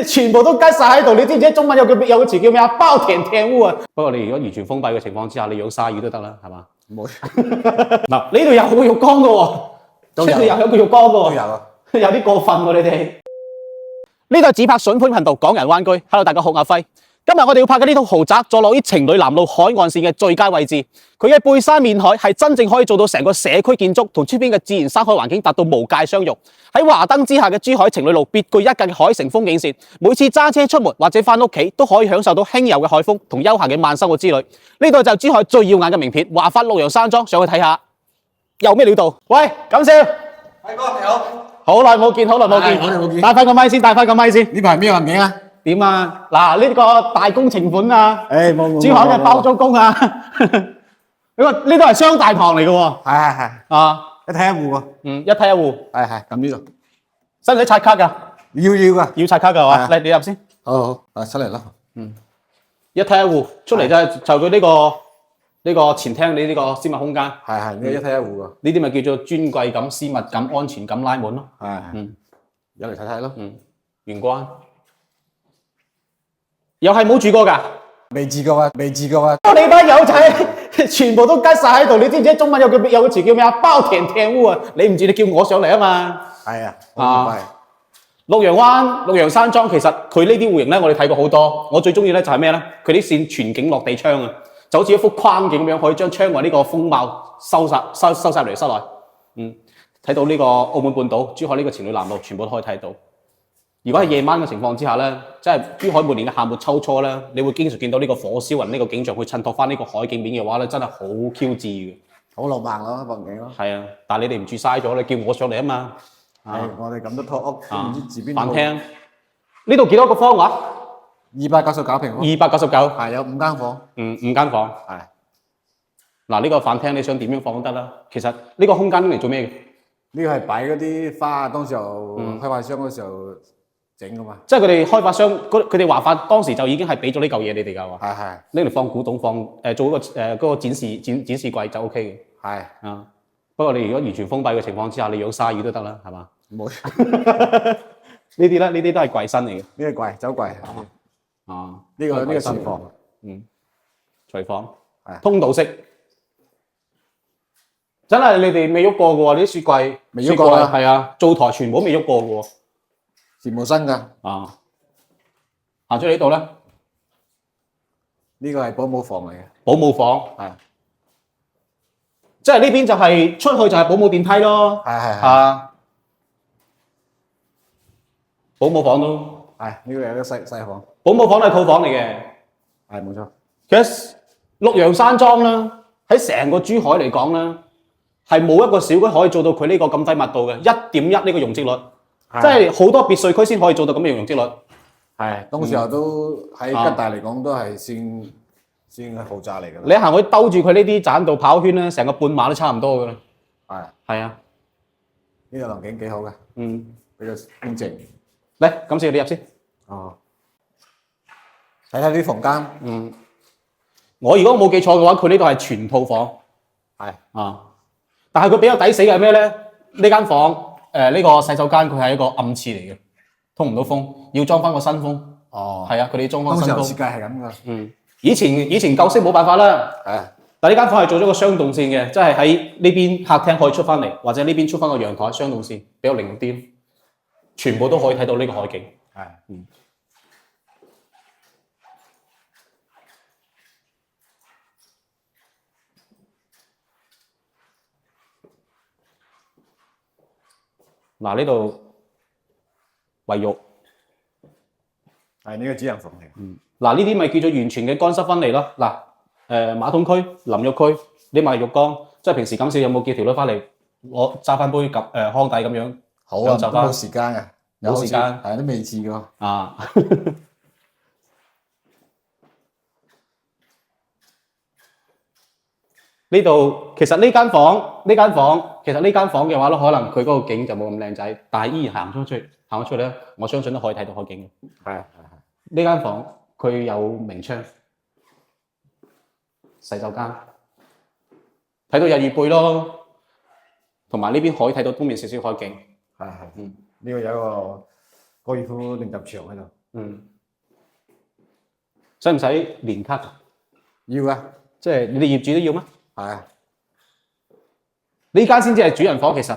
全部都吉晒喺度。你知唔知中文有個詞叫咩啊？包田艇污啊！不過你如果完全封閉嘅情況之下，你養鯊魚都得啦，係嘛？冇嗱，呢度有個浴缸嘅喎，都有有個浴缸嘅喎，都有啊。有啲過分喎你哋。呢度係自拍筍盤頻道，港人灣居。Hello， 大家好，阿輝。今日我哋要拍嘅呢套豪宅，坐落於情侶南路海岸線嘅最佳位置。佢嘅背山面海係真正可以做到成個社區建築同出邊嘅自然山海環境達到無界相容。喺華燈之下嘅珠海情侶路，別具一格嘅海城風景線。每次揸車出門或者翻屋企，都可以享受到輕柔嘅海風同悠閒嘅慢生活之旅。呢度就係珠海最耀眼嘅名片——華發綠楊山莊，上去睇下。有咩料到？喂，錦少，輝哥你好，好耐冇見，好耐冇見。好耐冇見。帶翻個咪先，帶翻個咪先。呢排咩環境啊？點啊？嗱，呢個大工程款啊，冇珠海嘅包租公啊，呢度係雙大堂嚟嘅喎。係啊，一梯一戶喎。一梯一戶。係咁呢度，使唔使刷卡㗎？要㗎。要刷卡㗎係嘛？嚟，你入先。好，出嚟啦。一梯一戶出嚟就佢呢個前廳，你呢個私密空間。係呢一梯一戶㗎。呢啲咪叫做尊貴感、私密感、安全感拉滿咯。入嚟睇睇咯。玄關。又係冇住過㗎？未住過啊！你班友仔全部都吉晒喺度，你知唔知中文有個詞叫咩啊？包田艇污啊！你唔知你叫我上嚟啊嘛？係啊，好快。綠楊灣、綠楊山莊，其實佢呢啲戶型咧，我哋睇過好多。我最中意咧就係咩咧？佢啲線全景落地窗啊，就好似一幅框景咁樣，可以將窗外呢個風貌收晒嚟室內。睇到呢個澳門半島、珠海呢個情侶南路，全部都可以睇到。如果係夜晚嘅情況之下咧，即係珠海每年嘅夏末秋初咧，你會經常見到呢個火燒雲呢個景象去襯托翻呢個海景面嘅話咧，真係好 Q 字嘅，好浪漫咯，環境咯。係啊，但係你哋唔住嘥咗，你叫我上嚟啊嘛。我哋咁多託屋，都唔知住邊度。飯廳呢度幾多個方話？299平方。299。係有5間房。5間房。係。嗱，呢個飯廳你想點樣放都得啦。其實呢個空間嚟做咩嘅？呢個係擺嗰啲花，當時候開發商嗰時候整噶嘛。即係佢哋開發商，佢哋華發當時就已經係俾咗呢嚿嘢你哋㗎喎。係。拎嚟放古董，做一個嗰個展示櫃就 OK 嘅。係。不過你如果完全封閉嘅情況之下，你養鯊魚都得啦，係嘛？冇。呢啲咧，呢啲都係櫃身嚟嘅。呢個櫃，走櫃。呢個廚房。廚房。通道式。真係你哋未喐過嘅喎，呢啲雪櫃。未喐過啦。係啊，灶台全部未喐過嘅喎。全部新㗎。行出嚟呢度咧，呢個係保姆房嚟嘅。保姆房。係。即係呢邊就係出去就係保姆電梯咯。係。保姆房都。係呢個有個細房。保姆房都係套房嚟嘅。係冇錯。其實綠楊山莊啦，喺成個珠海嚟講啦，係冇一個小區可以做到佢呢個咁低密度嘅1.1呢個容積率，即係好多別墅區先可以做到咁嘅容積率。係，當時候都喺吉大嚟講都係算豪宅嚟㗎啦。你行去兜住佢呢啲棧道跑圈咧，成個半馬都差唔多㗎啦。係啊，呢個環境幾好嘅，比較安靜。嚟，咁先你入先。睇睇啲房間。我如果冇記錯嘅話，佢呢度係全套房。但係佢比較抵死嘅係咩咧？呢間房呢個洗手間佢係一個暗廁嚟嘅，通唔到風，要裝翻個新風。係啊，佢哋裝翻新風。當時設計係咁㗎。以前舊式冇辦法啦。但係呢間房係做咗個雙動線嘅，即係喺呢邊客廳可以出翻嚟，或者呢邊出翻個陽台雙動線，比較靈啲，全部都可以睇到呢個海景。嗱，呢度衛浴，係呢個主人房嚟。嗱，呢啲咪叫做完全嘅乾濕分離咯。嗱，馬桶區、淋浴區，呢咪浴缸，即係平時咁少有冇叫條女翻嚟，我揸翻杯康帝咁樣？好啊，都冇時間嘅，有時間，係都未試過。呢度其實呢間房嘅話咧，可能佢嗰個景就冇咁靚仔，但係依然行咗出去咧，我相信都可以睇到海景嘅。呢間房佢有明窗，洗手間，睇到日月貝咯，同埋呢邊可以睇到東面少少海景。呢個有一個高爾夫練習場喺度。嗯，使唔使年卡？要啊，即係你哋業主都要咩？係啊，呢間先至係主人房，其實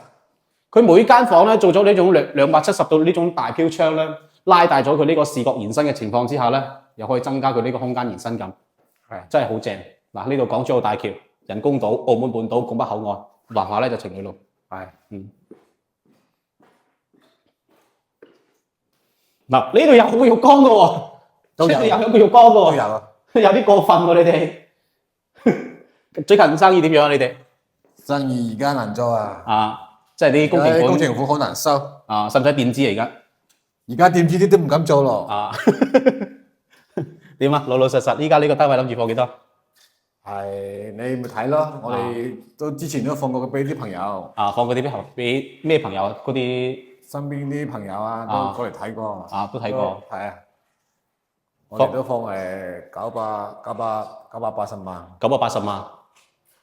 佢每間房咧做咗呢種270度呢種大飄窗咧，拉大咗佢呢個視覺延伸嘅情況之下咧，又可以增加佢呢個空間延伸感，係真係好正。嗱，呢度港珠澳大橋、人工島、澳門半島、拱北口岸，橫下咧就情侶路。係，嗱，呢度有個浴缸嘅喎，都有有個浴缸嘅喎，都有啊。有啲過分喎你哋。最近生意點樣啊？你哋生意而家難做啊，啊，即係啲工程款工程款好難收，啊，使唔使墊資而家？而家店主啲都唔敢做咯。啊，點啊？老老實實，依家呢個單位諗住放幾多？係你咪睇咯，我哋都之前都放過俾啲朋友，啊，放嗰啲俾咩朋友啊？嗰啲身邊啲朋友啊都過嚟睇過，啊都睇過，係啊，我哋都放980萬， 980萬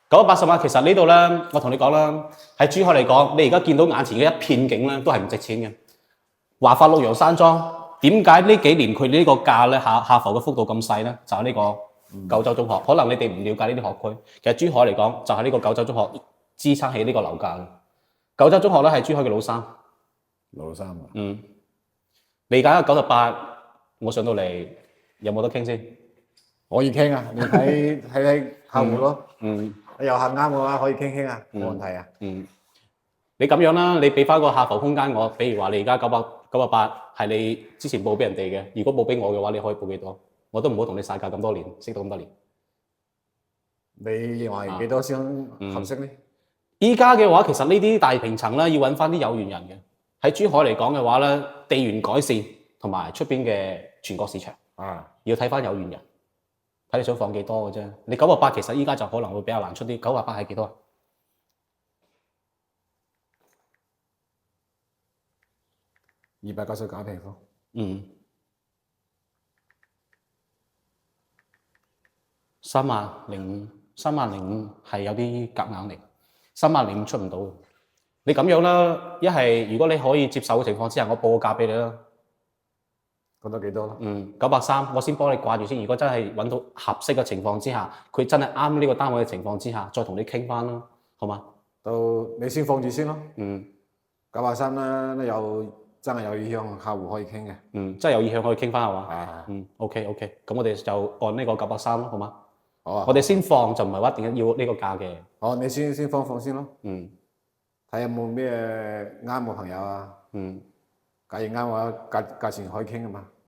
，980萬。其實呢度咧，我同你講啦，喺珠海嚟講，你而家見到眼前嘅一片景咧，都係唔值錢嘅。華發綠楊山莊點解呢幾年佢呢個價咧下浮嘅幅度咁細咧？就係呢個九州中學。可能你哋唔了解呢啲學區，其實珠海嚟講就係呢個九州中學支撐起呢個樓價嘅。九州中學咧係珠海嘅老三。老三啊，你而家98，我上到嚟有冇得傾先？可以傾啊，你睇客戶咯，嗯，有客啱嘅話可以傾傾啊，冇問題啊。你咁樣啦，你俾翻個下浮空間我，比如話你而家988係你之前報俾人哋嘅，如果報俾我嘅話，你可以報幾多？我都唔好同你曬價咁多年，識到咁多年。你認為幾多先合適咧？依家嘅話，其實呢啲大平層咧，要揾翻啲有緣人嘅。喺珠海嚟講嘅話咧，地緣改善同埋出邊嘅全國市場要睇翻有緣人，睇你想放幾多嘅啫。你988其實依家就可能會比較難出啲，988係幾多啊？299平方。30500係有啲夾硬嚟，30500出唔到。你咁樣啦，一係如果你可以接受嘅情況之下，我報個價俾你啦。覺得幾多咯？930，我先幫你掛住先。如果真係揾到合適嘅情況之下，佢真係啱呢個單位嘅情況之下，再同你傾翻啦，好嗎？到你先放住先咯。983啦，真係有意向客戶可以傾嘅。真係有意向可以傾翻係嘛？OK，咁我哋就按呢個983咯，好嗎？好啊。我哋先放就唔係話一定要呢個價嘅。好，你先放先咯。睇有冇咩啱嘅朋友啊？假如啱嘅話，價錢可以傾㗎嘛。